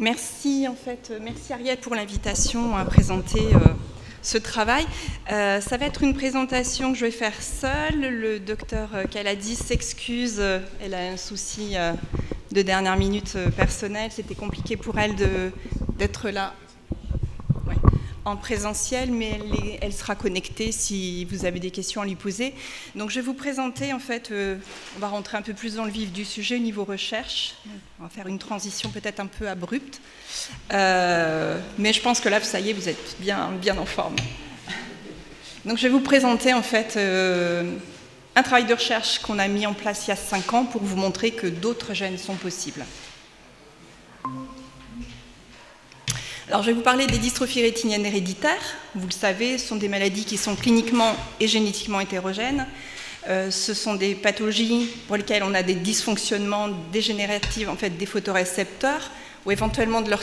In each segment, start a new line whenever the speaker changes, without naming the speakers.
Merci Ariel pour l'invitation à présenter ce travail. Ça va être une présentation que je vais faire seule. Le docteur Kaladi s'excuse, elle a un souci de dernière minute personnel. C'était compliqué pour elle d'être là en présentiel, mais elle sera connectée si vous avez des questions à lui poser. Donc je vais vous présenter, en fait, on va rentrer un peu plus dans le vif du sujet au niveau recherche. On va faire une transition peut-être un peu abrupte, mais je pense que là, ça y est, vous êtes bien en forme. Donc je vais vous présenter, en fait, un travail de recherche qu'on a mis en place il y a 5 ans pour vous montrer que d'autres gènes sont possibles. Alors, je vais vous parler des dystrophies rétiniennes héréditaires. Vous le savez, ce sont des maladies qui sont cliniquement et génétiquement hétérogènes. Ce sont des pathologies pour lesquelles on a des dysfonctionnements dégénératifs en fait, des photorécepteurs ou éventuellement de leur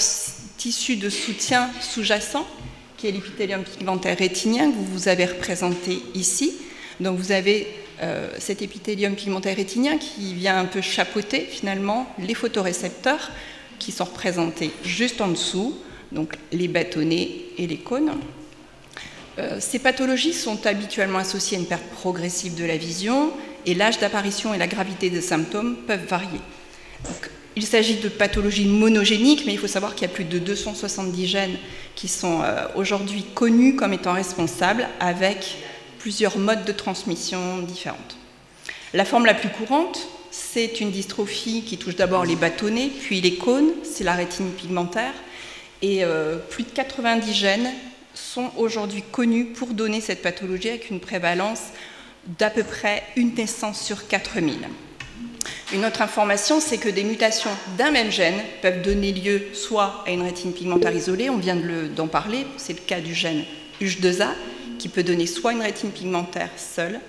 tissu de soutien sous-jacent, qui est l'épithélium pigmentaire rétinien que vous avez représenté ici. Donc, vous avez cet épithélium pigmentaire rétinien qui vient un peu chapeauter finalement les photorécepteurs qui sont représentés juste en dessous. Donc les bâtonnets et les cônes. Ces pathologies sont habituellement associées à une perte progressive de la vision et l'âge d'apparition et la gravité des symptômes peuvent varier. Donc, il s'agit de pathologies monogéniques, mais il faut savoir qu'il y a plus de 270 gènes qui sont aujourd'hui connus comme étant responsables avec plusieurs modes de transmission différentes. La forme la plus courante, c'est une dystrophie qui touche d'abord les bâtonnets, puis les cônes, c'est la rétine pigmentaire. Et plus de 90 gènes sont aujourd'hui connus pour donner cette pathologie avec une prévalence d'à peu près une naissance sur 4000. Une autre information, c'est que des mutations d'un même gène peuvent donner lieu soit à une rétine pigmentaire isolée, on vient d'en parler, c'est le cas du gène UH2A, qui peut donner soit une rétine pigmentaire seule,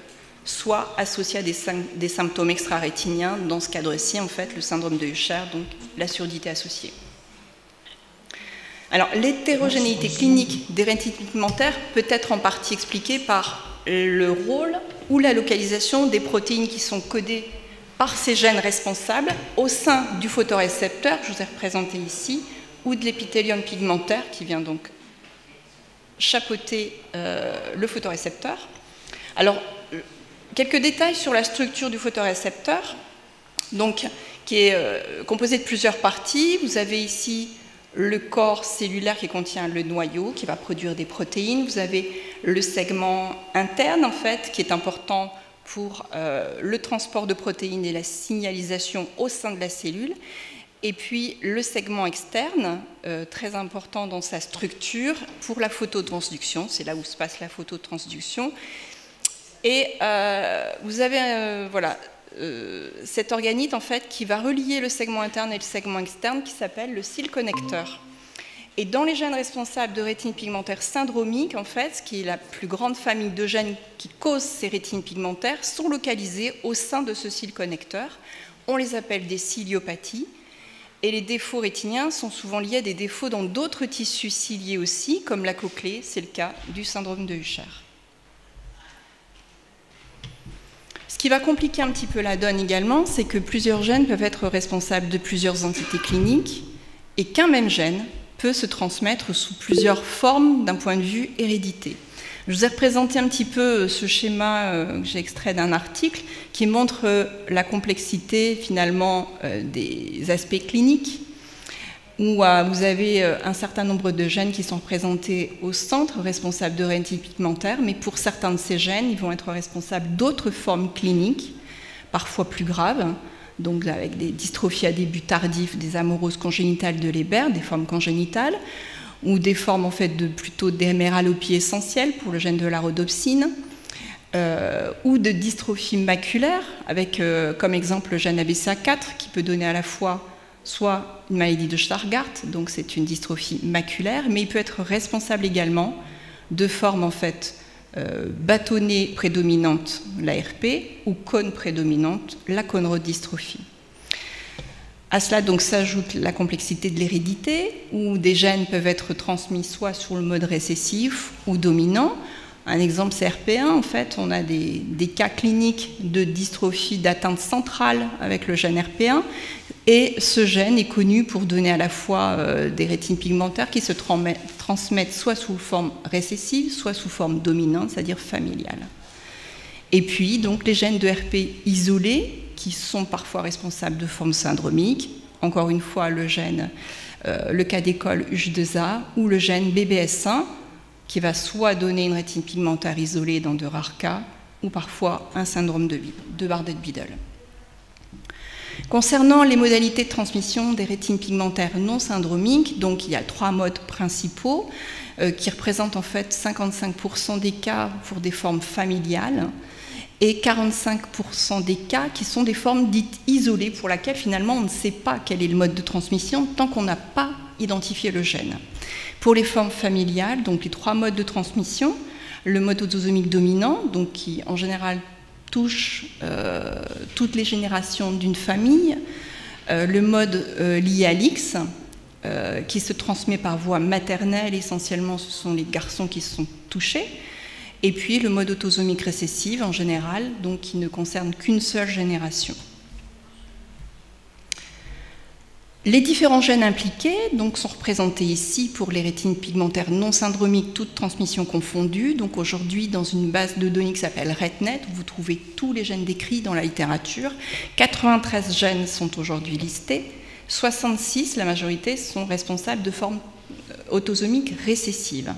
soit associée à des symptômes extra-rétiniens, dans ce cadre-ci, en fait, le syndrome de Usher, donc la surdité associée. Alors, l'hétérogénéité clinique des rétines pigmentaires peut être en partie expliquée par le rôle ou la localisation des protéines qui sont codées par ces gènes responsables au sein du photorécepteur, que je vous ai représenté ici, ou de l'épithélium pigmentaire qui vient donc chapeauter le photorécepteur. Alors, quelques détails sur la structure du photorécepteur, donc, qui est composé de plusieurs parties. Vous avez ici le corps cellulaire qui contient le noyau, qui va produire des protéines. Vous avez le segment interne, en fait, qui est important pour le transport de protéines et la signalisation au sein de la cellule. Et puis le segment externe, très important dans sa structure, pour la phototransduction. C'est là où se passe la phototransduction. Et vous avez cet organite en fait, qui va relier le segment interne et le segment externe, qui s'appelle le cil connecteur. Et dans les gènes responsables de rétine pigmentaire syndromique, en fait, ce qui est la plus grande famille de gènes qui causent ces rétines pigmentaires, sont localisés au sein de ce cil connecteur. On les appelle des ciliopathies. Et les défauts rétiniens sont souvent liés à des défauts dans d'autres tissus ciliés aussi, comme la cochlée, c'est le cas du syndrome de Usher. Ce qui va compliquer un petit peu la donne également, c'est que plusieurs gènes peuvent être responsables de plusieurs entités cliniques et qu'un même gène peut se transmettre sous plusieurs formes d'un point de vue hérédité. Je vous ai représenté un petit peu ce schéma que j'ai extrait d'un article qui montre la complexité finalement des aspects cliniques où vous avez un certain nombre de gènes qui sont représentés au centre, responsables de rétine pigmentaire, mais pour certains de ces gènes, ils vont être responsables d'autres formes cliniques, parfois plus graves, donc avec des dystrophies à début tardif, des amoureuses congénitales de Leber, des formes congénitales, ou des formes en fait plutôt d'héméralopie essentielle pour le gène de la rhodopsine, ou de dystrophie maculaire, avec comme exemple le gène ABCA4 qui peut donner à la fois soit une maladie de Stargardt, donc c'est une dystrophie maculaire, mais il peut être responsable également de formes en fait bâtonnets prédominantes, l'ARP, ou cône prédominante, la chondrodystrophie. À cela donc s'ajoute la complexité de l'hérédité, où des gènes peuvent être transmis soit sur le mode récessif ou dominant. Un exemple, c'est RP1. En fait, on a des cas cliniques de dystrophie d'atteinte centrale avec le gène RP1. Et ce gène est connu pour donner à la fois des rétines pigmentaires qui se transmettent soit sous forme récessive, soit sous forme dominante, c'est-à-dire familiale. Et puis, donc, les gènes de RP isolés, qui sont parfois responsables de formes syndromiques, encore une fois, le gène, le cas d'école UH2A, ou le gène BBS1, qui va soit donner une rétine pigmentaire isolée dans de rares cas, ou parfois un syndrome de Bardet-Biedl. Concernant les modalités de transmission des rétines pigmentaires non syndromiques, donc il y a 3 modes principaux qui représentent en fait 55% des cas pour des formes familiales et 45% des cas qui sont des formes dites isolées pour lesquelles finalement on ne sait pas quel est le mode de transmission tant qu'on n'a pas identifié le gène. Pour les formes familiales, donc les 3 modes de transmission, le mode autosomique dominant, donc qui en général touche toutes les générations d'une famille, le mode lié à l'X, qui se transmet par voie maternelle, essentiellement ce sont les garçons qui sont touchés, et puis le mode autosomique récessive en général, donc qui ne concerne qu'une seule génération. Les différents gènes impliqués donc, sont représentés ici pour les rétines pigmentaires non syndromiques, toutes transmissions confondues. Donc aujourd'hui, dans une base de données qui s'appelle RetNet, où vous trouvez tous les gènes décrits dans la littérature. 93 gènes sont aujourd'hui listés. 66, la majorité, sont responsables de formes autosomiques récessives.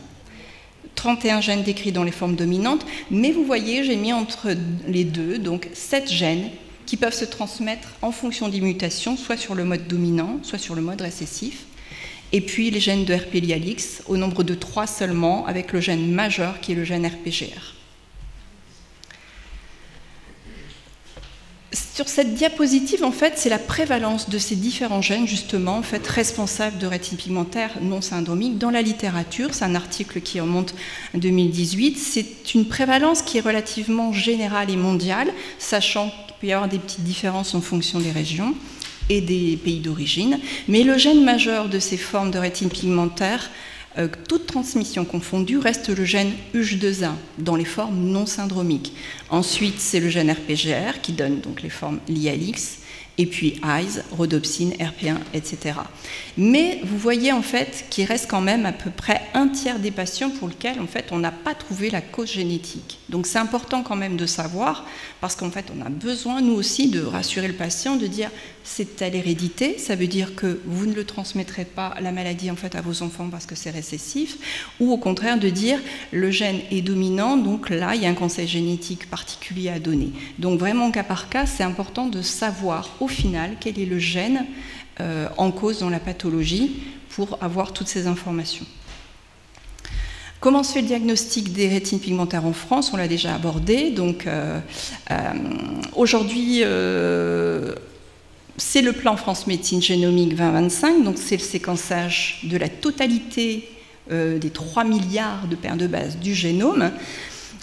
31 gènes décrits dans les formes dominantes. Mais vous voyez, j'ai mis entre les deux, donc 7 gènes qui peuvent se transmettre en fonction des mutations, soit sur le mode dominant, soit sur le mode récessif. Et puis les gènes de RP liés à l'X, au nombre de 3 seulement, avec le gène majeur qui est le gène RPGR. Sur cette diapositive, en fait, c'est la prévalence de ces différents gènes, justement, en fait, responsables de rétine pigmentaire non syndromique dans la littérature. C'est un article qui remonte à 2018. C'est une prévalence qui est relativement générale et mondiale, sachant qu'il peut y avoir des petites différences en fonction des régions et des pays d'origine. Mais le gène majeur de ces formes de rétine pigmentaire, toute transmission confondue, reste le gène UH2A dans les formes non syndromiques. Ensuite, c'est le gène RPGR qui donne donc les formes liées à l'X, et puis EYES, rhodopsine, RP1, etc. Mais vous voyez en fait qu'il reste quand même à peu près un tiers des patients pour lesquels en fait on n'a pas trouvé la cause génétique. Donc c'est important quand même de savoir, parce qu'en fait on a besoin nous aussi de rassurer le patient, de dire c'est à l'hérédité, ça veut dire que vous ne le transmettrez pas la maladie en fait à vos enfants parce que c'est récessif, ou au contraire de dire le gène est dominant, donc là il y a un conseil génétique particulier à donner. Donc vraiment cas par cas, c'est important de savoir au final quel est le gène en cause dans la pathologie pour avoir toutes ces informations. Comment se fait le diagnostic des rétines pigmentaires en France? On l'a déjà abordé. Donc aujourd'hui, c'est le plan France Médecine Génomique 2025, donc c'est le séquençage de la totalité des 3 milliards de paires de bases du génome.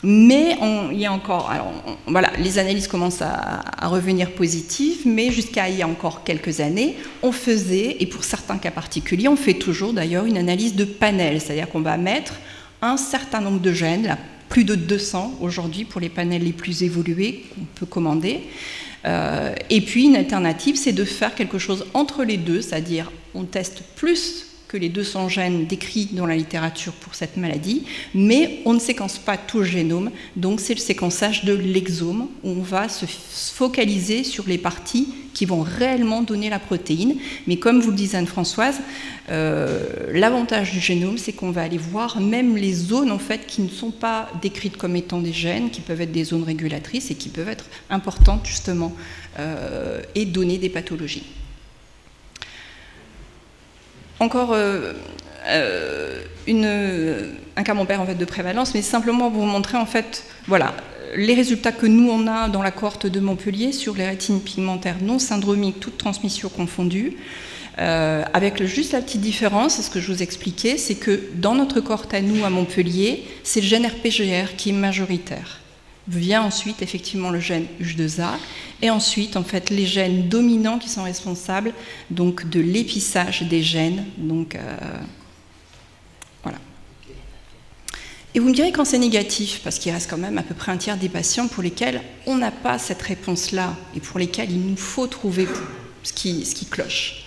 Mais il y a encore, alors voilà, les analyses commencent à revenir positives, mais jusqu'à il y a encore quelques années, on faisait, et pour certains cas particuliers, on fait toujours d'ailleurs une analyse de panel, c'est-à-dire qu'on va mettre un certain nombre de gènes, là, plus de 200 aujourd'hui pour les panels les plus évolués qu'on peut commander. Et puis une alternative, c'est de faire quelque chose entre les deux, c'est-à-dire on teste plus que les 200 gènes décrits dans la littérature pour cette maladie, mais on ne séquence pas tout le génome, donc c'est le séquençage de l'exome, où on va se focaliser sur les parties qui vont réellement donner la protéine. Mais comme vous le disait Anne-Françoise, l'avantage du génome, c'est qu'on va aller voir même les zones en fait, qui ne sont pas décrites comme étant des gènes, qui peuvent être des zones régulatrices et qui peuvent être importantes justement et donner des pathologies. Encore un camembert en fait, de prévalence, mais simplement pour vous montrer en fait, voilà, les résultats que nous on a dans la cohorte de Montpellier sur les rétines pigmentaires non syndromiques, toutes transmissions confondues, avec juste la petite différence, c'est ce que je vous expliquais, c'est que dans notre cohorte à nous à Montpellier, c'est le gène RPGR qui est majoritaire. Vient ensuite effectivement le gène UH2A et ensuite en fait les gènes dominants qui sont responsables donc de l'épissage des gènes, donc voilà. Et vous me direz quand c'est négatif, parce qu'il reste quand même à peu près un tiers des patients pour lesquels on n'a pas cette réponse-là et pour lesquels il nous faut trouver ce qui cloche.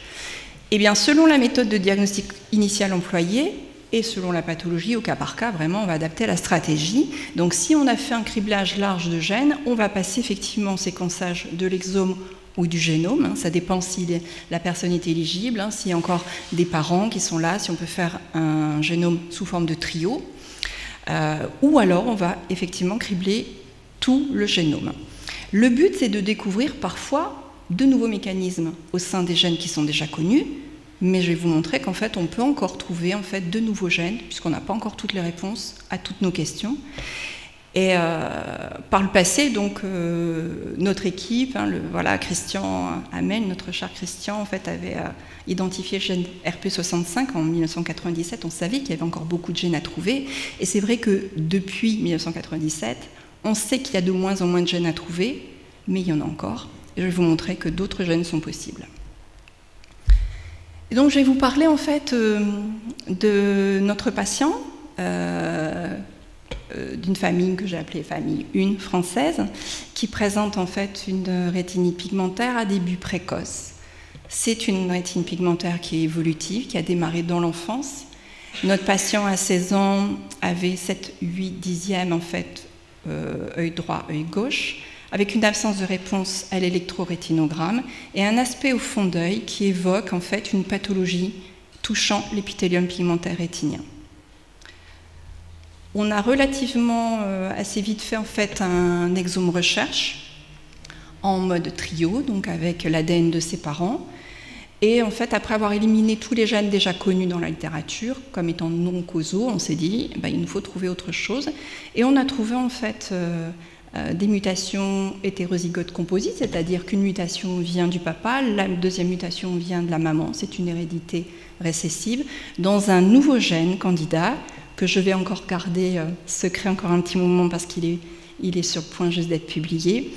Eh bien, selon la méthode de diagnostic initial employée et selon la pathologie, au cas par cas, vraiment, on va adapter la stratégie. Donc, si on a fait un criblage large de gènes, on va passer effectivement au séquençage de l'exome ou du génome. Ça dépend si la personne est éligible, s'il y a encore des parents qui sont là, si on peut faire un génome sous forme de trio. Ou alors, on va effectivement cribler tout le génome. Le but, c'est de découvrir parfois de nouveaux mécanismes au sein des gènes qui sont déjà connus, mais je vais vous montrer qu'en fait, on peut encore trouver en fait, de nouveaux gènes, puisqu'on n'a pas encore toutes les réponses à toutes nos questions. Et par le passé, donc, notre équipe, voilà, Christian Hamel, notre cher Christian, en fait, avait identifié le gène RP65 en 1997. On savait qu'il y avait encore beaucoup de gènes à trouver. Et c'est vrai que depuis 1997, on sait qu'il y a de moins en moins de gènes à trouver, mais il y en a encore. Et je vais vous montrer que d'autres gènes sont possibles. Et donc, je vais vous parler en fait de notre patient, d'une famille que j'ai appelée famille 1 française, qui présente en fait une rétinite pigmentaire à début précoce. C'est une rétine pigmentaire qui est évolutive, qui a démarré dans l'enfance. Notre patient à 16 ans avait 7, 8 dixièmes en fait, œil droit, œil gauche, avec une absence de réponse à l'électrorétinogramme et un aspect au fond d'œil qui évoque en fait une pathologie touchant l'épithélium pigmentaire rétinien. On a relativement assez vite fait en fait un exome recherche en mode trio, donc avec l'ADN de ses parents. Et en fait, après avoir éliminé tous les gènes déjà connus dans la littérature comme étant non causaux, on s'est dit il nous faut trouver autre chose. Et on a trouvé en fait des mutations hétérozygotes composites, c'est-à-dire qu'une mutation vient du papa, la deuxième mutation vient de la maman, c'est une hérédité récessive, dans un nouveau gène candidat que je vais encore garder secret encore un petit moment parce qu'il est sur le point juste d'être publié,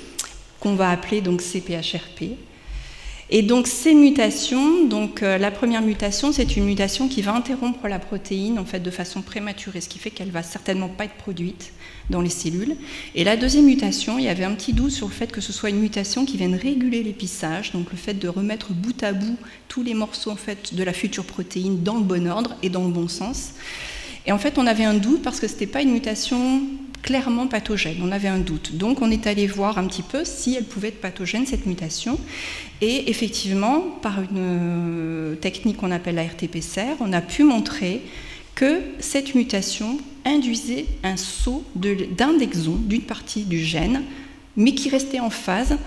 qu'on va appeler donc CPHRP. Et donc ces mutations, donc la première mutation, c'est une mutation qui va interrompre la protéine en fait de façon prématurée, ce qui fait qu'elle va certainement pas être produite dans les cellules. Et la deuxième mutation, il y avait un petit doute sur le fait que ce soit une mutation qui vienne réguler l'épissage, donc le fait de remettre bout à bout tous les morceaux en fait de la future protéine dans le bon ordre et dans le bon sens. Et en fait, on avait un doute parce que ce n'était pas une mutation clairement pathogène. On avait un doute. Donc, on est allé voir un petit peu si elle pouvait être pathogène, cette mutation. Et effectivement, par une technique qu'on appelle la RT-PCR, on a pu montrer que cette mutation induisait un saut d'un exome, d'une partie du gène, mais qui restait en phase.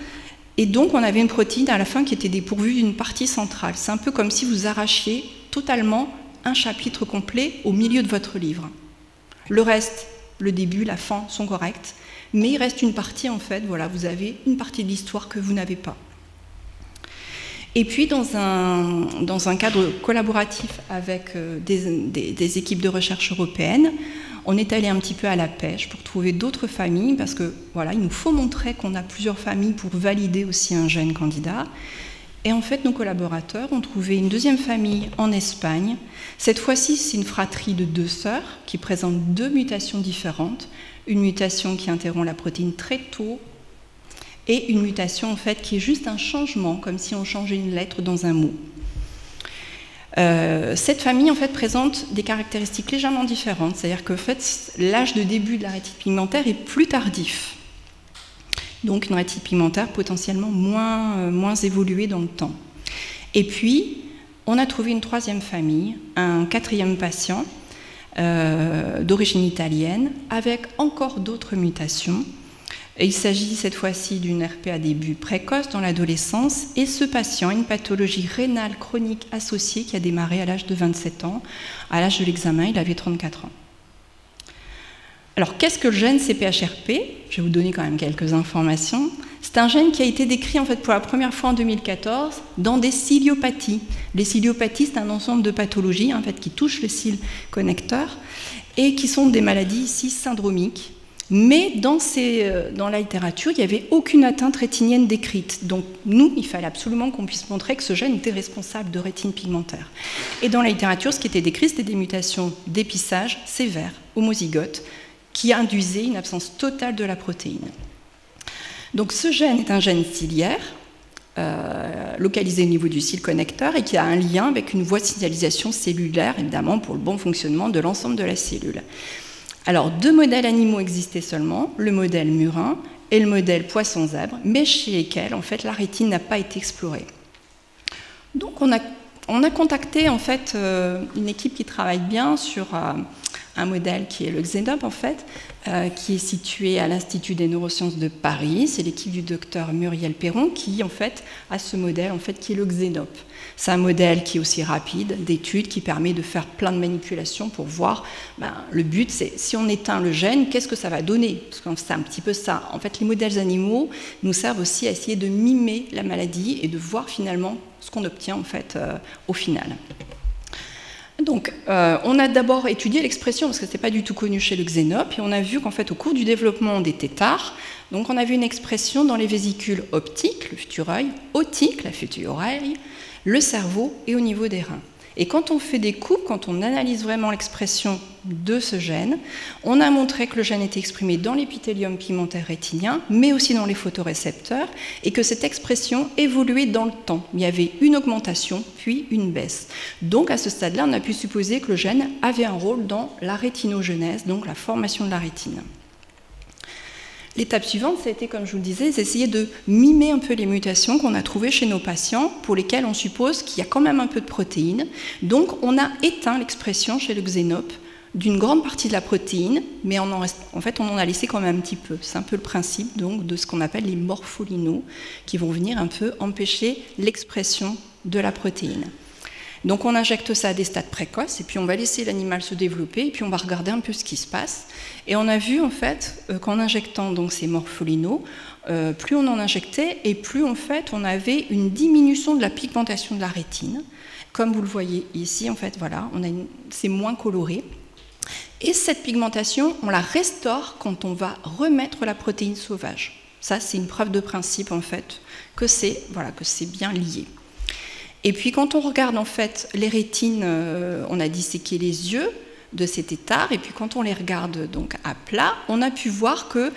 Et donc, on avait une protéine à la fin qui était dépourvue d'une partie centrale. C'est un peu comme si vous arrachiez totalement un chapitre complet au milieu de votre livre. Le reste, le début, la fin sont corrects, mais il reste une partie en fait, voilà, vous avez une partie de l'histoire que vous n'avez pas. Et puis dans un cadre collaboratif avec des équipes de recherche européennes, on est allé un petit peu à la pêche pour trouver d'autres familles, parce que voilà, il nous faut montrer qu'on a plusieurs familles pour valider aussi un gène candidat. Et en fait, nos collaborateurs ont trouvé une deuxième famille en Espagne. Cette fois-ci, c'est une fratrie de 2 sœurs qui présentent 2 mutations différentes. Une mutation qui interrompt la protéine très tôt et une mutation en fait qui est juste un changement, comme si on changeait une lettre dans un mot. Cette famille en fait présente des caractéristiques légèrement différentes, c'est-à-dire que en fait, l'âge de début de la rétine pigmentaire est plus tardif. Donc une rétine pigmentaire potentiellement moins évoluée dans le temps. Et puis, on a trouvé une 3e famille, un 4e patient d'origine italienne, avec encore d'autres mutations. Et il s'agit cette fois-ci d'une RP à début précoce dans l'adolescence, et ce patient a une pathologie rénale chronique associée qui a démarré à l'âge de 27 ans. À l'âge de l'examen, il avait 34 ans. Alors, qu'est-ce que le gène CPHRP? Je vais vous donner quand même quelques informations. C'est un gène qui a été décrit en fait pour la première fois en 2014 dans des ciliopathies. Les ciliopathies, c'est un ensemble de pathologies en fait, qui touchent les cils connecteurs et qui sont des maladies ici syndromiques. Mais dans la littérature, il n'y avait aucune atteinte rétinienne décrite. Donc nous, il fallait absolument qu'on puisse montrer que ce gène était responsable de rétine pigmentaire. Et dans la littérature, ce qui était décrit, c'était des mutations d'épissage sévères, homozygotes, qui induisait une absence totale de la protéine. Donc ce gène est un gène ciliaire, localisé au niveau du cil connecteur et qui a un lien avec une voie de signalisation cellulaire, évidemment, pour le bon fonctionnement de l'ensemble de la cellule. Alors, 2 modèles animaux existaient seulement, le modèle murin et le modèle poisson-zèbre, mais chez lesquels, en fait, la rétine n'a pas été explorée. Donc, on a contacté, en fait, une équipe qui travaille bien sur un modèle qui est le Xenop, en fait, qui est situé à l'Institut des neurosciences de Paris. C'est l'équipe du docteur Muriel Perron qui, en fait, a ce modèle, en fait, qui est le Xenop. C'est un modèle qui est aussi rapide d'étude, qui permet de faire plein de manipulations pour voir, le but, c'est si on éteint le gène, qu'est-ce que ça va donner? Parce que c'est un petit peu ça. En fait, les modèles animaux nous servent aussi à essayer de mimer la maladie et de voir finalement ce qu'on obtient, en fait, au final. Donc, on a d'abord étudié l'expression, parce que ce n'était pas du tout connu chez le Xenop, et on a vu qu'en fait, au cours du développement des têtards, donc on a vu une expression dans les vésicules optiques, le futur œil, otique, la future oreille, le cerveau et au niveau des reins. Et quand on fait des coupes, quand on analyse vraiment l'expression de ce gène, on a montré que le gène était exprimé dans l'épithélium pigmentaire rétinien, mais aussi dans les photorécepteurs, et que cette expression évoluait dans le temps. Il y avait une augmentation, puis une baisse. Donc à ce stade-là, on a pu supposer que le gène avait un rôle dans la rétinogenèse, donc la formation de la rétine. L'étape suivante, ça a été, comme je vous le disais, d'essayer de mimer un peu les mutations qu'on a trouvées chez nos patients, pour lesquelles on suppose qu'il y a quand même un peu de protéines. Donc, on a éteint l'expression chez le Xenop d'une grande partie de la protéine, mais en fait, on en a laissé quand même un petit peu. C'est un peu le principe donc, de ce qu'on appelle les morpholinos, qui vont venir un peu empêcher l'expression de la protéine. Donc on injecte ça à des stades précoces et puis on va laisser l'animal se développer et puis on va regarder un peu ce qui se passe. Et on a vu en fait qu'en injectant donc ces morpholinos, plus on en injectait et plus en fait on avait une diminution de la pigmentation de la rétine. Comme vous le voyez ici, en fait, voilà, c'est moins coloré. Et cette pigmentation, on la restaure quand on va remettre la protéine sauvage. Ça, c'est une preuve de principe en fait que c'est bien lié. Et puis quand on regarde en fait les rétines, on a disséqué les yeux de ces têtards, et puis quand on les regarde donc à plat, on a pu voir que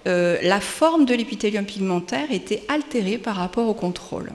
la forme de l'épithélium pigmentaire était altérée par rapport au contrôle.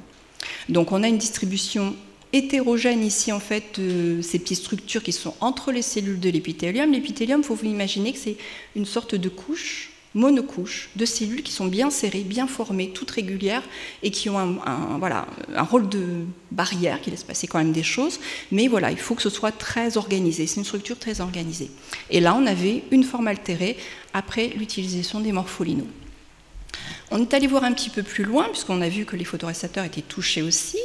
Donc on a une distribution hétérogène ici en fait de ces petites structures qui sont entre les cellules de l'épithélium. L'épithélium, il faut vous imaginer que c'est une sorte de couche, monocouche de cellules qui sont bien serrées, bien formées, toutes régulières et qui ont un rôle de barrière qui laisse passer quand même des choses, mais voilà, il faut que ce soit très organisé, c'est une structure très organisée. Et là, on avait une forme altérée après l'utilisation des morpholinos. On est allé voir un petit peu plus loin, puisqu'on a vu que les photorécepteurs étaient touchés aussi,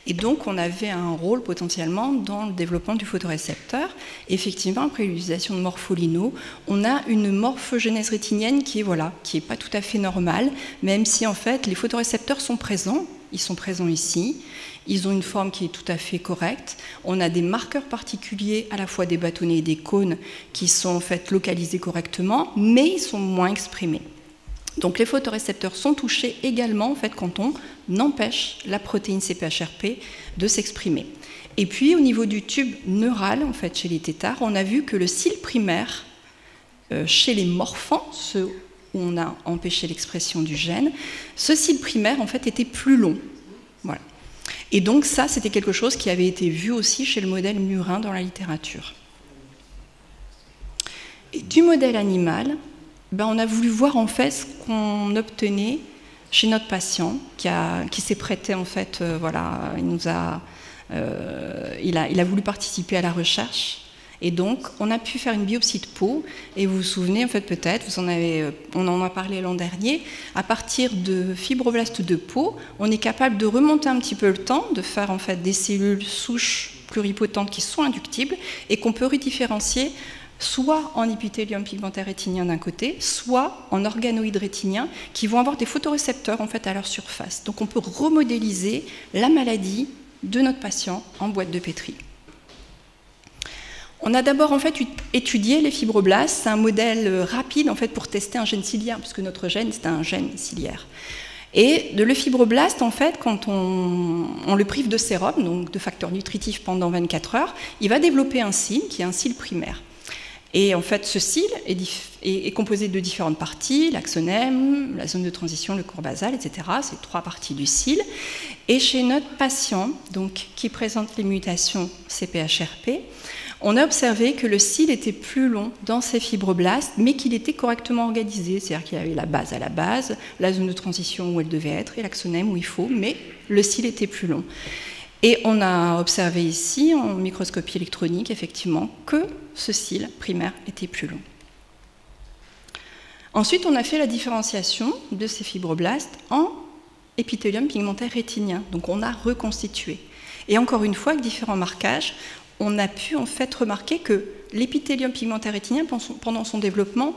et donc on avait un rôle potentiellement dans le développement du photorécepteur. Effectivement, après l'utilisation de morpholinos, on a une morphogénèse rétinienne qui est pas tout à fait normale, même si en fait les photorécepteurs sont présents, ils sont présents ici, ils ont une forme qui est tout à fait correcte. On a des marqueurs particuliers, à la fois des bâtonnets et des cônes, qui sont en fait localisés correctement, mais ils sont moins exprimés. Donc les photorécepteurs sont touchés également en fait, quand on empêche la protéine CPHRP de s'exprimer. Et puis au niveau du tube neural, en fait, chez les têtards, on a vu que le cil primaire, chez les morphants, ceux où on a empêché l'expression du gène, ce cil primaire en fait, était plus long. Voilà. Et donc ça, c'était quelque chose qui avait été vu aussi chez le modèle murin dans la littérature. Et du modèle animal, on a voulu voir en fait ce qu'on obtenait chez notre patient qui s'est prêté en fait, il a voulu participer à la recherche et donc on a pu faire une biopsie de peau et vous vous souvenez en fait peut-être, on en a parlé l'an dernier, à partir de fibroblastes de peau, on est capable de remonter un petit peu le temps, de faire en fait des cellules souches pluripotentes qui sont inductibles et qu'on peut redifférencier soit en épithélium pigmentaire rétinien d'un côté, soit en organoïdes rétiniens qui vont avoir des photorécepteurs en fait à leur surface. Donc on peut remodéliser la maladie de notre patient en boîte de Petri. On a d'abord en fait étudié les fibroblastes, c'est un modèle rapide en fait pour tester un gène ciliaire, puisque notre gène c'est un gène ciliaire. Et le fibroblaste, en fait, quand on le prive de sérum, donc de facteurs nutritifs pendant 24 heures, il va développer un cil qui est un cil primaire. Et en fait, ce cil est composé de différentes parties, l'axonème, la zone de transition, le corps basal, etc. C'est 3 parties du cil. Et chez notre patient, donc, qui présente les mutations CPHRP, on a observé que le cil était plus long dans ses fibroblastes, mais qu'il était correctement organisé. C'est-à-dire qu'il y avait la base à la base, la zone de transition où elle devait être, et l'axonème où il faut, mais le cil était plus long. Et on a observé ici, en microscopie électronique, effectivement, que ce cil primaire était plus long. Ensuite, on a fait la différenciation de ces fibroblastes en épithélium pigmentaire rétinien. Donc on a reconstitué. Et encore une fois, avec différents marquages, on a pu en fait remarquer que l'épithélium pigmentaire rétinien, pendant son développement,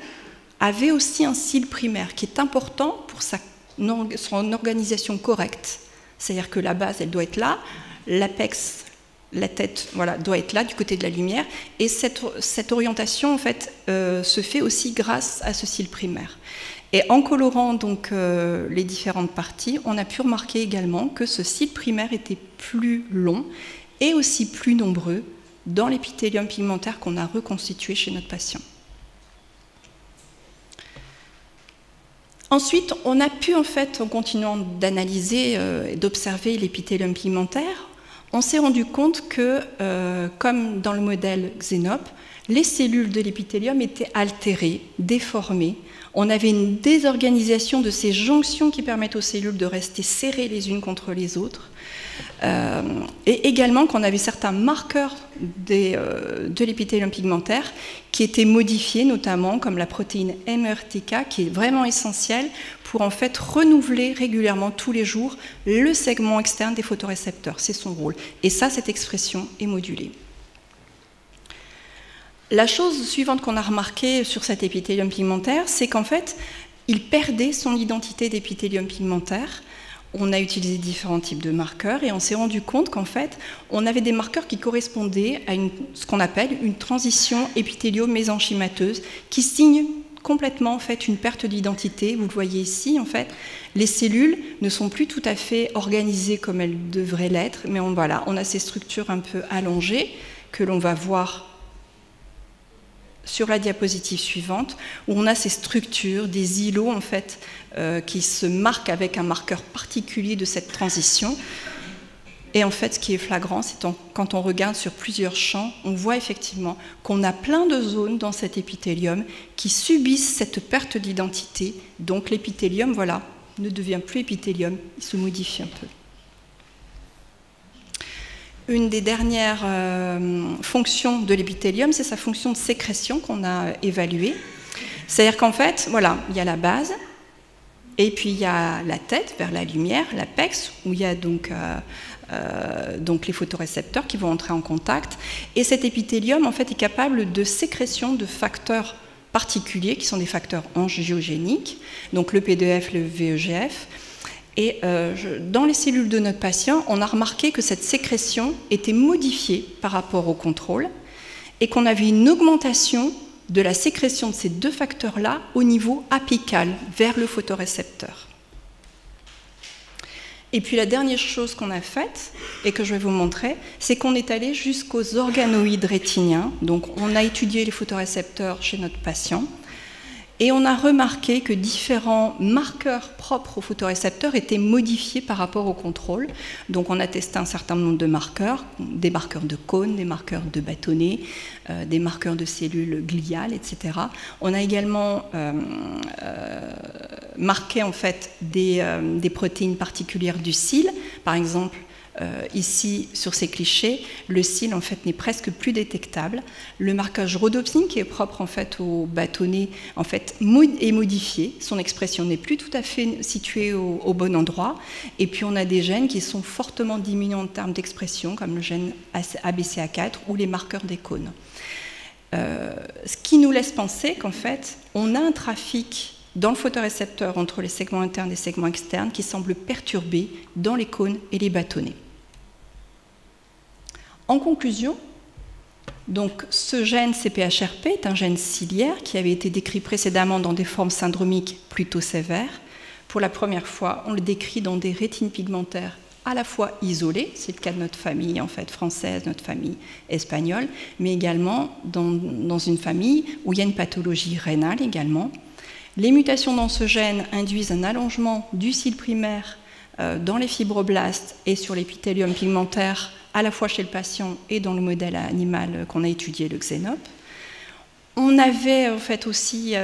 avait aussi un cil primaire qui est important pour son organisation correcte. C'est-à-dire que la base, elle doit être là, l'apex, la tête, voilà, doit être là, du côté de la lumière, et cette orientation, en fait, se fait aussi grâce à ce cil primaire. Et en colorant donc les différentes parties, on a pu remarquer également que ce cil primaire était plus long et aussi plus nombreux dans l'épithélium pigmentaire qu'on a reconstitué chez notre patient. Ensuite, on a pu, en fait, en continuant d'analyser et d'observer l'épithélium pigmentaire, on s'est rendu compte que, comme dans le modèle Xenop, les cellules de l'épithélium étaient altérées, déformées. On avait une désorganisation de ces jonctions qui permettent aux cellules de rester serrées les unes contre les autres. Et également qu'on avait certains marqueurs de l'épithélium pigmentaire qui étaient modifiés, notamment comme la protéine MERTK, qui est vraiment essentielle pour en fait renouveler régulièrement tous les jours le segment externe des photorécepteurs. C'est son rôle. Et ça, cette expression est modulée. La chose suivante qu'on a remarquée sur cet épithélium pigmentaire, c'est qu'en fait, il perdait son identité d'épithélium pigmentaire. On a utilisé différents types de marqueurs et on s'est rendu compte qu'en fait, on avait des marqueurs qui correspondaient à ce qu'on appelle une transition épithélio-mésenchymateuse qui signe complètement en fait une perte d'identité. Vous le voyez ici, en fait, les cellules ne sont plus tout à fait organisées comme elles devraient l'être, mais on a ces structures un peu allongées que l'on va voir sur la diapositive suivante, où on a ces structures, des îlots en fait, qui se marquent avec un marqueur particulier de cette transition. Et en fait, ce qui est flagrant, c'est quand on regarde sur plusieurs champs, on voit effectivement qu'on a plein de zones dans cet épithélium qui subissent cette perte d'identité. Donc l'épithélium, voilà, ne devient plus épithélium, il se modifie un peu. Une des dernières fonctions de l'épithélium, c'est sa fonction de sécrétion qu'on a évaluée. C'est-à-dire qu'en fait, voilà, il y a la base, et puis il y a la tête vers la lumière, l'apex, où il y a donc les photorécepteurs qui vont entrer en contact. Et cet épithélium, en fait, est capable de sécrétion de facteurs particuliers, qui sont des facteurs angiogéniques, donc le P2F, le VEGF. Et dans les cellules de notre patient, on a remarqué que cette sécrétion était modifiée par rapport au contrôle et qu'on avait une augmentation de la sécrétion de ces deux facteurs-là au niveau apical, vers le photorécepteur. Et puis la dernière chose qu'on a faite, et que je vais vous montrer, c'est qu'on est allé jusqu'aux organoïdes rétiniens. Donc on a étudié les photorécepteurs chez notre patient, et on a remarqué que différents marqueurs propres aux photorécepteurs étaient modifiés par rapport au contrôle. Donc on a testé un certain nombre de marqueurs, des marqueurs de cône, des marqueurs de bâtonnets, des marqueurs de cellules gliales, etc. On a également marqué en fait des protéines particulières du cil. Par exemple, ici, sur ces clichés, le cil en fait n'est presque plus détectable. Le marquage rhodopsine, qui est propre en fait au bâtonnet, en fait est modifié. Son expression n'est plus tout à fait située au bon endroit. Et puis on a des gènes qui sont fortement diminués en termes d'expression, comme le gène ABCA4 ou les marqueurs des cônes. Ce qui nous laisse penser qu'en fait, on a un trafic dans le photorécepteur entre les segments internes et les segments externes qui semble perturbé dans les cônes et les bâtonnets. En conclusion, donc, ce gène CPHRP est un gène ciliaire qui avait été décrit précédemment dans des formes syndromiques plutôt sévères. Pour la première fois, on le décrit dans des rétines pigmentaires à la fois isolés, c'est le cas de notre famille en fait française, notre famille espagnole, mais également dans une famille où il y a une pathologie rénale également. Les mutations dans ce gène induisent un allongement du cil primaire dans les fibroblastes et sur l'épithélium pigmentaire, à la fois chez le patient et dans le modèle animal qu'on a étudié, le xénope. On avait en fait aussi,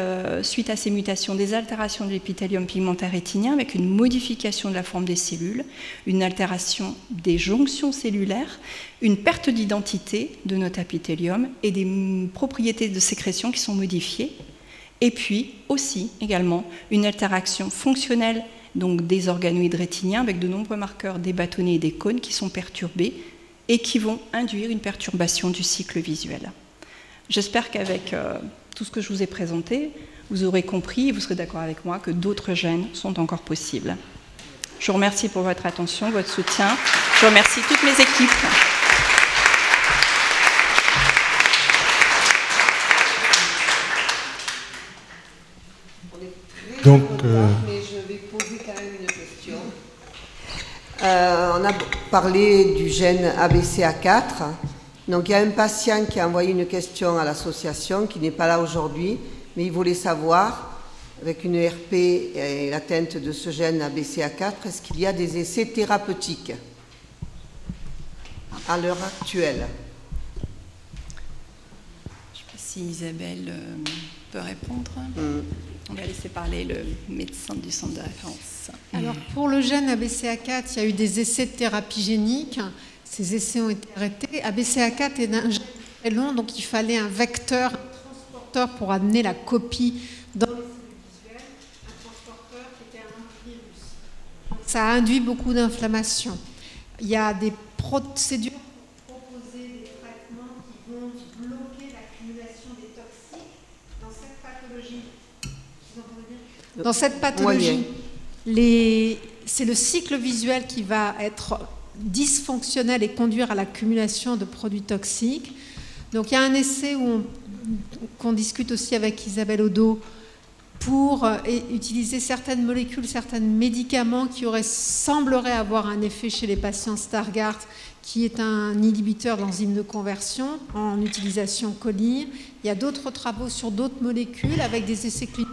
suite à ces mutations, des altérations de l'épithélium pigmentaire rétinien avec une modification de la forme des cellules, une altération des jonctions cellulaires, une perte d'identité de notre épithélium et des propriétés de sécrétion qui sont modifiées. Et puis aussi également une altération fonctionnelle donc des organoïdes rétiniens avec de nombreux marqueurs des bâtonnets et des cônes qui sont perturbés et qui vont induire une perturbation du cycle visuel. J'espère qu'avec tout ce que je vous ai présenté, vous aurez compris et vous serez d'accord avec moi que d'autres gènes sont encore possibles. Je vous remercie pour votre attention, votre soutien. Je remercie toutes mes équipes.
Donc, mais je vais poser quand même une question. On a parlé du gène ABCA4. Donc il y a un patient qui a envoyé une question à l'association, qui n'est pas là aujourd'hui, mais il voulait savoir, avec une RP et l'atteinte de ce gène ABCA4, est-ce qu'il y a des essais thérapeutiques à l'heure actuelle?
Je ne sais pas si Isabelle peut répondre. On va laisser parler le médecin du centre de référence.
Alors pour le gène ABCA4, il y a eu des essais de thérapie génique. Ces essais ont été arrêtés. ABCA4 est un gène très long, donc il fallait un vecteur, un transporteur pour amener la copie dans les cellules visuelles, un transporteur qui était un antivirus. Ça a induit beaucoup d'inflammation. Il y a des procédures pour proposer des traitements qui vont bloquer l'accumulation des toxiques dans cette pathologie. Vous entendez bien ? Dans cette pathologie, c'est le cycle visuel qui va être dysfonctionnel et conduire à l'accumulation de produits toxiques. Donc il y a un essai qu'on discute aussi avec Isabelle Odo pour utiliser certaines molécules, certains médicaments qui sembleraient avoir un effet chez les patients Stargardt, qui est un inhibiteur de l'enzyme de conversion en utilisation choline. Il y a d'autres travaux sur d'autres molécules avec des essais cliniques.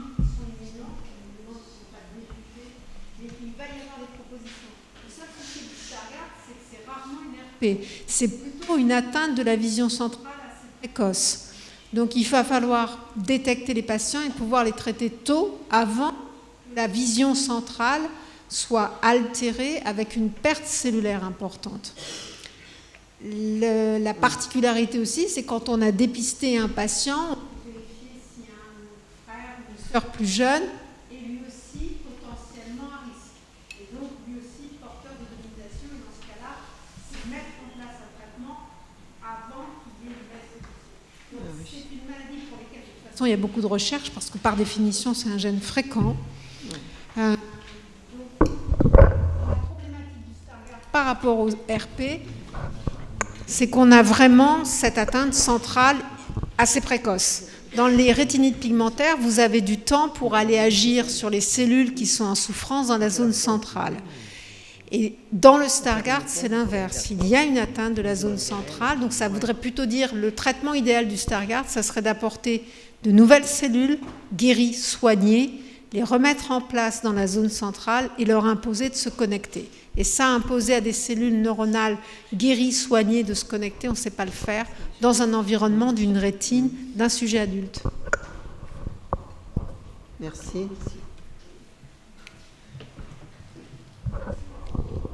C'est plutôt une atteinte de la vision centrale assez précoce. Donc il va falloir détecter les patients et pouvoir les traiter tôt avant que la vision centrale soit altérée avec une perte cellulaire importante. La particularité aussi, c'est quand on a dépisté un patient, on peut vérifier s'il y a un frère ou une sœur plus jeune et lui aussi potentiellement à risque. Et donc lui aussi porteur de domination, et dans ce cas-là, c'est mettre en place un traitement avant qu'il y ait une baisse de dossier. Donc c'est une maladie pour laquelle de toute façon il y a beaucoup de recherches parce que par définition c'est un gène fréquent. Donc, la problématique du Stargardt par rapport au RP, c'est qu'on a vraiment cette atteinte centrale assez précoce. Dans les rétinites pigmentaires, vous avez du temps pour aller agir sur les cellules qui sont en souffrance dans la zone centrale. Et dans le Stargardt, c'est l'inverse. Il y a une atteinte de la zone centrale, donc ça voudrait plutôt dire le traitement idéal du Stargardt, ça serait d'apporter de nouvelles cellules guéries, soignées, les remettre en place dans la zone centrale et leur imposer de se connecter. Et ça, imposer à des cellules neuronales guéries, soignées, de se connecter, on ne sait pas le faire dans un environnement d'une rétine d'un sujet adulte.
Merci.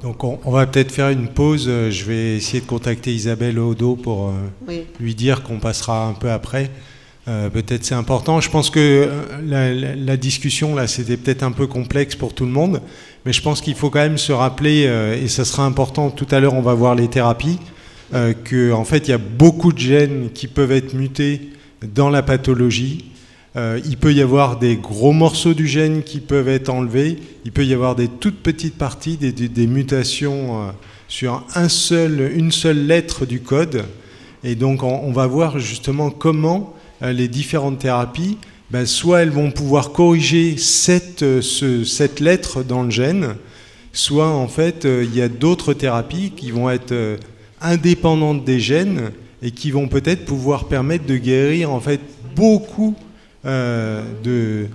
Donc on va peut-être faire une pause. Je vais essayer de contacter Isabelle Odo pour lui dire qu'on passera un peu après. Peut-être c'est important. Je pense que la discussion, là, c'était peut-être un peu complexe pour tout le monde, mais je pense qu'il faut quand même se rappeler, et ça sera important, tout à l'heure on va voir les thérapies, qu'en fait il y a beaucoup de gènes qui peuvent être mutés dans la pathologie. Il peut y avoir des gros morceaux du gène qui peuvent être enlevés, il peut y avoir des toutes petites parties, des mutations sur une seule lettre du code, et donc on va voir justement comment les différentes thérapies, soit elles vont pouvoir corriger cette lettre dans le gène, soit en fait il y a d'autres thérapies qui vont être indépendantes des gènes et qui vont peut-être pouvoir permettre de guérir en fait beaucoup de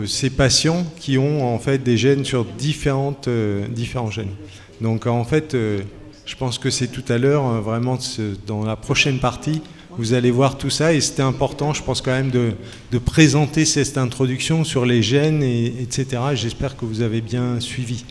ces patients qui ont en fait des gènes sur différents gènes. Donc en fait, je pense que c'est tout à l'heure, vraiment dans la prochaine partie, vous allez voir tout ça, et c'était important, je pense quand même, de présenter cette introduction sur les gènes, etc. J'espère que vous avez bien suivi.